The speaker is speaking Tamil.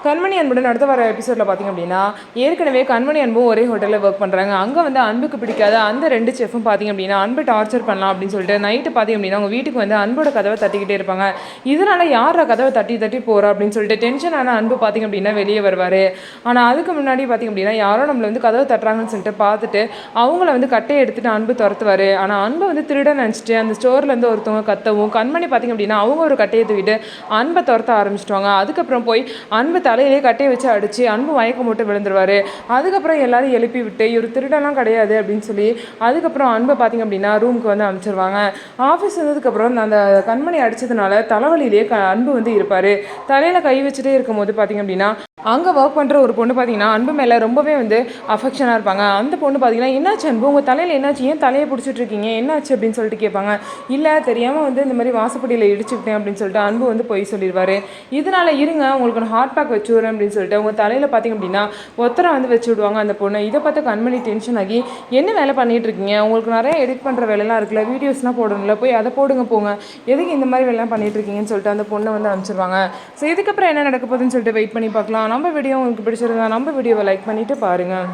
கண்மணி அன்புடன் அடுத்த வர எபிசோடில் பார்த்திங்க அப்படின்னா ஏற்கனவே கண்மணி அன்பும் ஒரே ஹோட்டலில் ஒர்க் பண்ணுறாங்க. அங்கே வந்து அன்புக்கு பிடிக்காத அந்த 2 செஃப்பும் பார்த்திங்க அப்படின்னா அன்பு டார்ச்சர் பண்ணலாம் அப்படின்னு சொல்லிட்டு நைட்டு பார்த்திங்க அப்படின்னா அவங்க வீட்டுக்கு வந்து அன்போட கதவை தட்டிக்கிட்டே இருப்பாங்க. இதனால் யார் கதவை தட்டி தட்டி போகிறா அப்படின்னு சொல்லிட்டு டென்ஷனான அன்பு பார்த்திங்க அப்படின்னா வெளியே வருவார். ஆனால் அதுக்கு முன்னாடி பார்த்திங்க அப்படின்னா யாரோ நம்மளை வந்து கதவை தட்டுறாங்கன்னு சொல்லிட்டு பார்த்துட்டு அவங்கள வந்து கட்டையை எடுத்துகிட்டு அன்பு துரத்துவார். ஆனால் அன்பை வந்து திருட நினச்சிட்டு அந்த ஸ்டோர்லேருந்து ஒருத்தவங்க கத்தவும் கண்மணி பார்த்திங்க அப்படின்னா அவங்க ஒரு கட்டையை தூக்கிட்டு அன்பை துரத்த ஆரம்பிச்சிட்டாங்க. அதுக்கப்புறம் போய் அன்பு தலையிலே கட்டையை வச்சு அடித்து அன்பு மயக்கம் போட்டு விழுந்துருவார். அதுக்கப்புறம் எல்லாரும் எழுப்பி விட்டு இவர் திருடெல்லாம் கிடையாது அப்படின்னு சொல்லி அதுக்கப்புறம் அன்பை பார்த்திங்க அப்படின்னா ரூமுக்கு வந்து அனுப்பிச்சிருவாங்க. ஆஃபீஸ் வந்ததுக்கப்புறம் அந்த கண்மணி அடித்ததுனால தலைவலியிலேயே அன்பு வந்து இருப்பார். தலையில் கை வச்சுட்டே இருக்கும் போது பார்த்திங்க அப்படின்னா அங்கே ஒர்க் பண்ணுற ஒரு பொண்ணு பார்த்திங்கன்னா அன்பு மேலே ரொம்பவே வந்து அஃபெக்ஷனாக இருப்பாங்க. அந்த பொண்ணு பார்த்திங்கன்னா என்னாச்சு அன்பு, உங்கள் தலையில் என்னாச்சு, ஏன் தலையை பிடிச்சிட்ருக்கீங்க, என்னாச்சு அப்படின்னு சொல்லிட்டு கேட்பாங்க. இல்லை தெரியாமல் வந்து இந்த மாதிரி வாசப்படியில் இடிச்சுக்கிட்டேன் அப்படின்னு சொல்லிட்டு அன்பு வந்து போய் சொல்லிடுவார். இதனால் இருங்க உங்களுக்கு நான் ஹார்ட் பேக் வச்சு விடுறேன் அப்படின்னு சொல்லிட்டு உங்கள் தலையில் பார்த்திங்க அப்படின்னா ஒத்தரை வந்து வச்சு விடுவாங்க அந்த பொண்ணு. இதை பார்த்து கண்மணி டென்ஷன் ஆகி என்ன வேலை பண்ணிகிட்டு இருக்கீங்க, உங்களுக்கு நிறைய எடிட் பண்ணுற வேலைலாம் இருக்குல்ல, வீடியோஸ்லாம் போடணும்ல, போய் அதை போடுங்க போங்க, எதுக்கு இந்த மாதிரி வேலைலாம் பண்ணிகிட்டு இருக்கீங்கன்னு சொல்லிட்டு அந்த பொண்ணை வந்து அனுப்பிச்சிருவாங்க. ஸோ இதுக்கப்புறம் என்ன நடக்க போகுதுன்னு சொல்லிட்டு வெயிட் பண்ணி பார்க்கலாம். நம்ம வீடியோ உங்களுக்கு பிடிச்சிருந்தா நம்ம வீடியோவை லைக் பண்ணிவிட்டு பாருங்கள்.